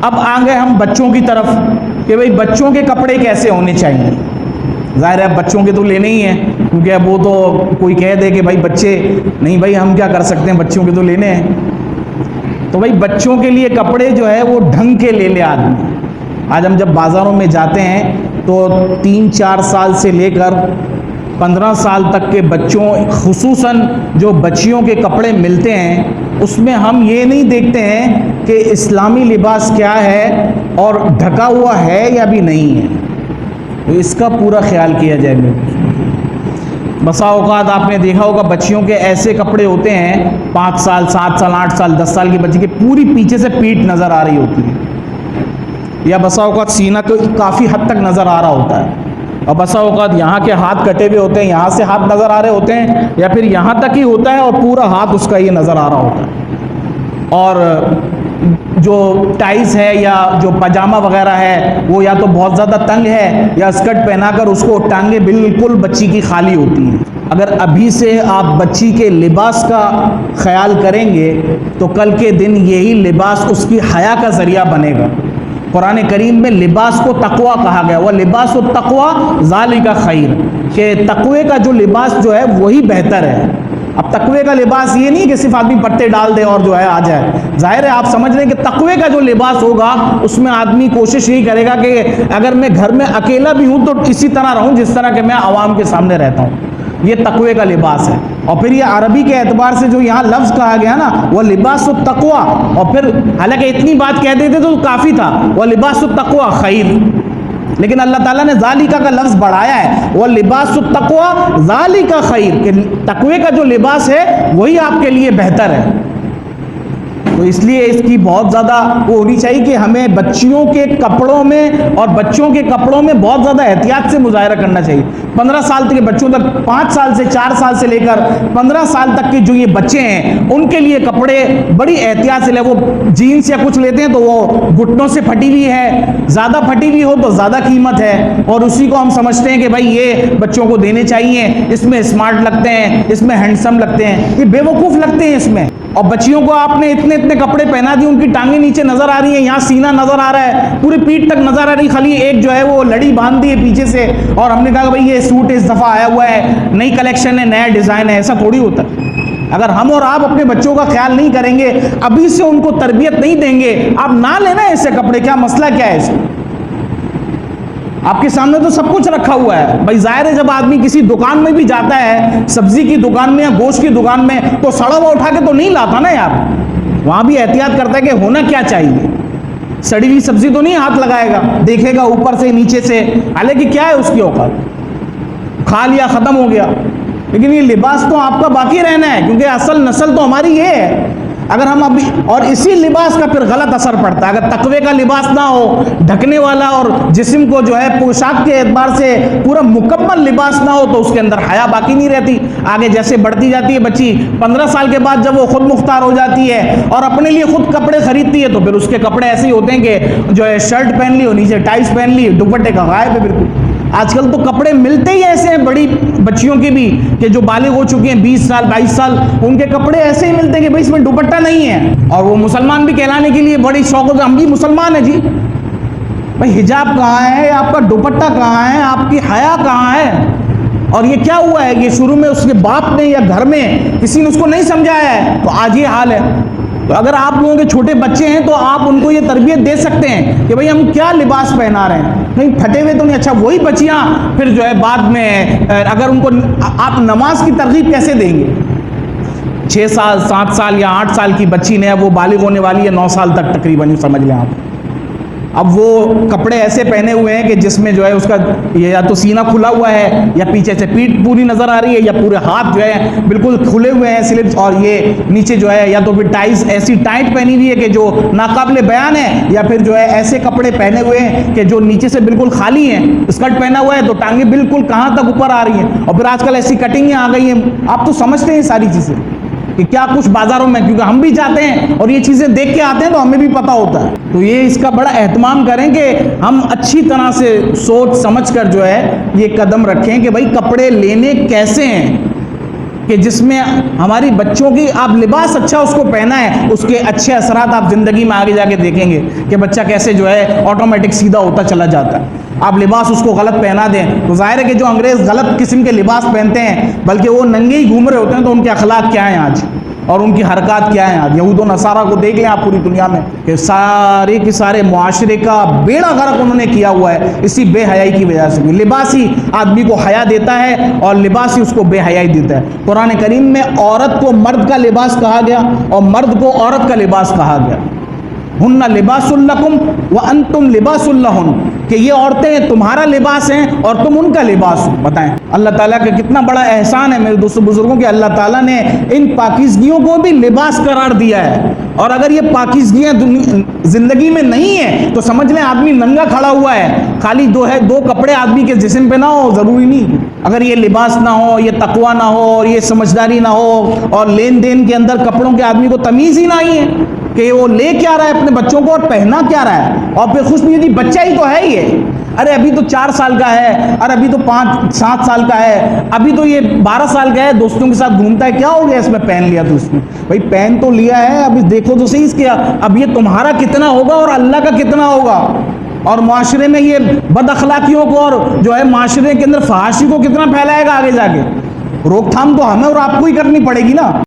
اب آ گئے ہم بچوں کی طرف کہ بھئی بچوں کے کپڑے کیسے ہونے چاہیے. ظاہر ہے اب بچوں کے تو لینے ہی ہیں, کیونکہ اب وہ تو کوئی کہہ دے کہ بھائی بچے نہیں, بھائی ہم کیا کر سکتے ہیں, بچوں کے تو لینے ہیں. تو بھائی بچوں کے لیے کپڑے جو ہے وہ ڈھنگ کے لے لے آدمی. آج ہم جب بازاروں میں جاتے ہیں تو 3-4 سال سے لے کر 15 سال تک کے بچوں, خصوصاً جو بچیوں کے کپڑے ملتے ہیں, اس میں ہم یہ نہیں دیکھتے ہیں کہ اسلامی لباس کیا ہے اور ڈھکا ہوا ہے یا بھی نہیں ہے. تو اس کا پورا خیال کیا جائے گا. بسا اوقات آپ نے دیکھا ہوگا بچیوں کے ایسے کپڑے ہوتے ہیں 5 سال 7 سال 8 سال 10 سال کی بچی کی پوری پیچھے سے پیٹھ نظر آ رہی ہوتی ہے, یا بسا اوقات سینہ تو کافی حد تک نظر آ رہا ہوتا ہے, اور بسا اوقات یہاں کے ہاتھ کٹے ہوئے ہوتے ہیں, یہاں سے ہاتھ نظر آ رہے ہوتے ہیں, یا پھر یہاں تک ہی ہوتا ہے اور پورا ہاتھ اس کا یہ نظر آ رہا ہوتا ہے. اور جو ٹائز ہے یا جو پاجامہ وغیرہ ہے وہ یا تو بہت زیادہ تنگ ہے, یا اسکرٹ پہنا کر اس کو ٹانگیں بالکل بچی کی خالی ہوتی ہیں. اگر ابھی سے آپ بچی کے لباس کا خیال کریں گے تو کل کے دن یہی لباس اس کی حیا کا ذریعہ بنے گا. قرآن کریم میں لباس کو تقوی کہا گیا, وہ لباس التقوی ذالک خیر, کہ تقوی کا جو لباس جو ہے وہی بہتر ہے. اب تقوی کا لباس یہ نہیں کہ صرف آدمی پٹے ڈال دے اور جو ہے آ جائے. ظاہر ہے آپ سمجھ رہے ہیں کہ تقوی کا جو لباس ہوگا اس میں آدمی کوشش یہی کرے گا کہ اگر میں گھر میں اکیلا بھی ہوں تو اسی طرح رہوں جس طرح کہ میں عوام کے سامنے رہتا ہوں. یہ تقوی کا لباس ہے. اور پھر یہ عربی کے اعتبار سے جو یہاں لفظ کہا گیا نا, وہ لباس التقوی, اور پھر حالانکہ اتنی بات کہہ دیتے تو کافی تھا, وہ لباس التقوی خیر, لیکن اللہ تعالیٰ نے ذالکہ کا لفظ بڑھایا ہے, وہ لباس التقوی ذالکہ خیر, کہ تقوی کا جو لباس ہے وہی آپ کے لیے بہتر ہے. تو اس لیے اس کی بہت زیادہ وہ ہونی چاہیے کہ ہمیں بچیوں کے کپڑوں میں اور بچوں کے کپڑوں میں بہت زیادہ احتیاط سے مظاہرہ کرنا چاہیے. 15 سال تک کے بچوں تک, 5 سال سے 4 سال سے لے کر 15 سال تک کے جو یہ بچے ہیں ان کے لیے کپڑے بڑی احتیاط سے لے. وہ جینس یا کچھ لیتے ہیں تو وہ گھٹنوں سے پھٹی ہوئی ہے, زیادہ پھٹی ہوئی ہو تو زیادہ قیمت ہے, اور اسی کو ہم سمجھتے ہیں کہ بھائی یہ بچوں کو دینے چاہیے, اس میں اسمارٹ لگتے ہیں, اس میں ہینڈسم لگتے ہیں. یہ بے وقوف لگتے ہیں اس میں. اور بچیوں کو آپ نے اتنے کپڑے پہنا دیے, ان کی ٹانگیں نیچے نظر آ رہی ہیں, یہاں سینہ نظر آ رہا ہے, پوری پیٹھ تک نظر آ رہی, خالی ایک جو ہے وہ لڑی باندھ دی ہے پیچھے سے, اور ہم نے کہا کہ بھائی یہ سوٹ اس دفعہ آیا ہوا ہے, نئی کلیکشن ہے, نیا ڈیزائن ہے. ایسا تھوڑی ہوتا ہے. اگر ہم اور آپ اپنے بچوں کا خیال نہیں کریں گے, ابھی سے ان کو تربیت نہیں دیں گے, آپ نہ لینا ایسے کپڑے, کیا مسئلہ کیا ہے اس میں؟ آپ کے سامنے تو سب کچھ رکھا ہوا ہے. بھائی ظاہر ہے جب آدمی کسی دکان میں بھی جاتا ہے, سبزی کی دکان میں یا گوشت کی دکان میں, تو سڑا ہوا اٹھا کے تو نہیں لاتا نا یار. وہاں بھی احتیاط کرتا ہے کہ ہونا کیا چاہیے. سڑی ہوئی سبزی تو نہیں ہاتھ لگائے گا, دیکھے گا اوپر سے نیچے سے, حالانکہ کیا ہے اس کی اوقات, کھا لیا ختم ہو گیا. لیکن یہ لباس تو آپ کا باقی رہنا ہے, کیونکہ اصل نسل تو ہماری یہ ہے. اگر ہم ابھی, اور اسی لباس کا پھر غلط اثر پڑتا ہے. اگر تقوی کا لباس نہ ہو, ڈھکنے والا, اور جسم کو جو ہے پوشاک کے اعتبار سے پورا مکمل لباس نہ ہو, تو اس کے اندر حیا باقی نہیں رہتی. آگے جیسے بڑھتی جاتی ہے بچی, 15 سال کے بعد جب وہ خود مختار ہو جاتی ہے اور اپنے لیے خود کپڑے خریدتی ہے, تو پھر اس کے کپڑے ایسے ہی ہوتے ہیں کہ جو ہے شرٹ پہن لی اور نیچے ٹائز پہن لی, دوپٹے کا غائب ہے بالکل. آج کل تو کپڑے ملتے ہی ایسے ہیں بڑی بچیوں کے بھی, کہ جو بالغ ہو چکی ہیں 20 سال 22 سال, ان کے کپڑے ایسے ہی ملتے ہیں کہ بھائی اس میں دوپٹہ نہیں ہے. اور وہ مسلمان بھی کہلانے کے لیے بڑی شوق ہوتا ہے, ہم بھی مسلمان ہیں جی. بھائی حجاب کہاں ہے, آپ کا دوپٹہ کہاں ہے, آپ کی حیا کہاں ہے؟ اور یہ کیا ہوا ہے کہ شروع میں اس کے باپ نے یا گھر میں کسی نے اس کو نہیں سمجھایا ہے, تو آج یہ حال ہے. تو اگر آپ لوگوں کے چھوٹے بچے ہیں تو آپ ان کو یہ تربیت دے سکتے ہیں کہ بھئی ہم کیا لباس پہنا رہے ہیں, کہیں پھٹے ہوئے تو نہیں. اچھا وہی بچیاں پھر جو ہے بعد میں اگر ان کو آپ نماز کی ترغیب کیسے دیں گے؟ 6 سال 7 سال یا 8 سال کی بچی نے, اب وہ بالغ ہونے والی ہے 9 سال تک تقریباً, سمجھ لیں آپ. اب وہ کپڑے ایسے پہنے ہوئے ہیں کہ جس میں جو ہے اس کا یا تو سینہ کھلا ہوا ہے, یا پیچھے سے پیٹھ پوری نظر آ رہی ہے, یا پورے ہاتھ جو ہے بالکل کھلے ہوئے ہیں سلپس, اور یہ نیچے جو ہے یا تو پھر ٹائز ایسی ٹائٹ پہنی ہوئی ہے کہ جو ناقابل بیان ہے, یا پھر جو ہے ایسے کپڑے پہنے ہوئے ہیں کہ جو نیچے سے بالکل خالی ہیں. اسکرٹ پہنا ہوا ہے تو ٹانگیں بالکل کہاں تک اوپر آ رہی ہیں, اور پھر آج کل ایسی کٹنگیں آ گئی ہیں. آپ تو سمجھتے ہیں ساری چیزیں کہ کیا کچھ بازاروں میں, کیونکہ ہم بھی جاتے ہیں اور یہ چیزیں دیکھ کے آتے ہیں تو ہمیں بھی پتہ ہوتا ہے. تو یہ اس کا بڑا اہتمام کریں کہ ہم اچھی طرح سے سوچ سمجھ کر جو ہے یہ قدم رکھیں کہ بھائی کپڑے لینے کیسے ہیں. کہ جس میں ہماری بچوں کی آپ لباس اچھا اس کو پہنا ہے، اس کے اچھے اثرات آپ زندگی میں آگے جا کے دیکھیں گے کہ بچہ کیسے جو ہے آٹومیٹک سیدھا ہوتا چلا جاتا ہے۔ آپ لباس اس کو غلط پہنا دیں تو ظاہر ہے کہ جو انگریز غلط قسم کے لباس پہنتے ہیں بلکہ وہ ننگے ہی گھوم رہے ہوتے ہیں، تو ان کے اخلاق کیا ہیں آج اور ان کی حرکات کیا ہیں آج؟ یہود و نصارہ کو دیکھ لیں آپ پوری دنیا میں کہ سارے کے سارے معاشرے کا بیڑا غرق انہوں نے کیا ہوا ہے اسی بے حیائی کی وجہ سے۔ لباس ہی آدمی کو حیا دیتا ہے اور لباس ہی اس کو بے حیائی دیتا ہے۔ قرآن کریم میں عورت کو مرد کا لباس کہا گیا اور مرد کو عورت کا لباس کہا گیا۔ ہن لباس لکم وانتم لباس لہن، کہ یہ عورتیں تمہارا لباس ہیں اور تم ان کا لباس ہو۔ بتائیں اللہ تعالیٰ کا کتنا بڑا احسان ہے میرے دوستوں بزرگوں کہ اللہ تعالیٰ نے ان پاکیزگیوں کو بھی لباس قرار دیا ہے، اور اگر یہ پاکیزگیاں زندگی میں نہیں ہیں تو سمجھ لیں آدمی ننگا کھڑا ہوا ہے، خالی دو کپڑے آدمی کے جسم پہ نہ ہو ضروری نہیں۔ اگر یہ لباس نہ ہو، یہ تقوی نہ ہو اور یہ سمجھداری نہ ہو اور لین دین کے اندر کپڑوں کے آدمی کو تمیز ہی نہیں ہے کہ وہ لے کیا رہا ہے اپنے بچوں کو اور پہنا کیا رہا ہے، اور پھر خوش نہیں، بچہ ہی تو ہے یہ، ارے ابھی تو 4 سال کا ہے، اور ابھی تو 5-7 سال کا ہے، ابھی تو یہ 12 سال کا ہے، دوستوں کے ساتھ گھومتا ہے، کیا ہو گیا اس میں پہن لیا تو اس میں بھائی پہن تو لیا ہے، ابھی دیکھو تو صحیح اس کے اب یہ تمہارا کتنا ہوگا اور اللہ کا کتنا ہوگا، اور معاشرے میں یہ بد اخلاقیوں کو اور جو ہے معاشرے کے اندر فحاشی کو کتنا پھیلائے گا آگے جا کے۔ روک تھام تو ہمیں اور آپ کو ہی کرنی پڑے گی نا۔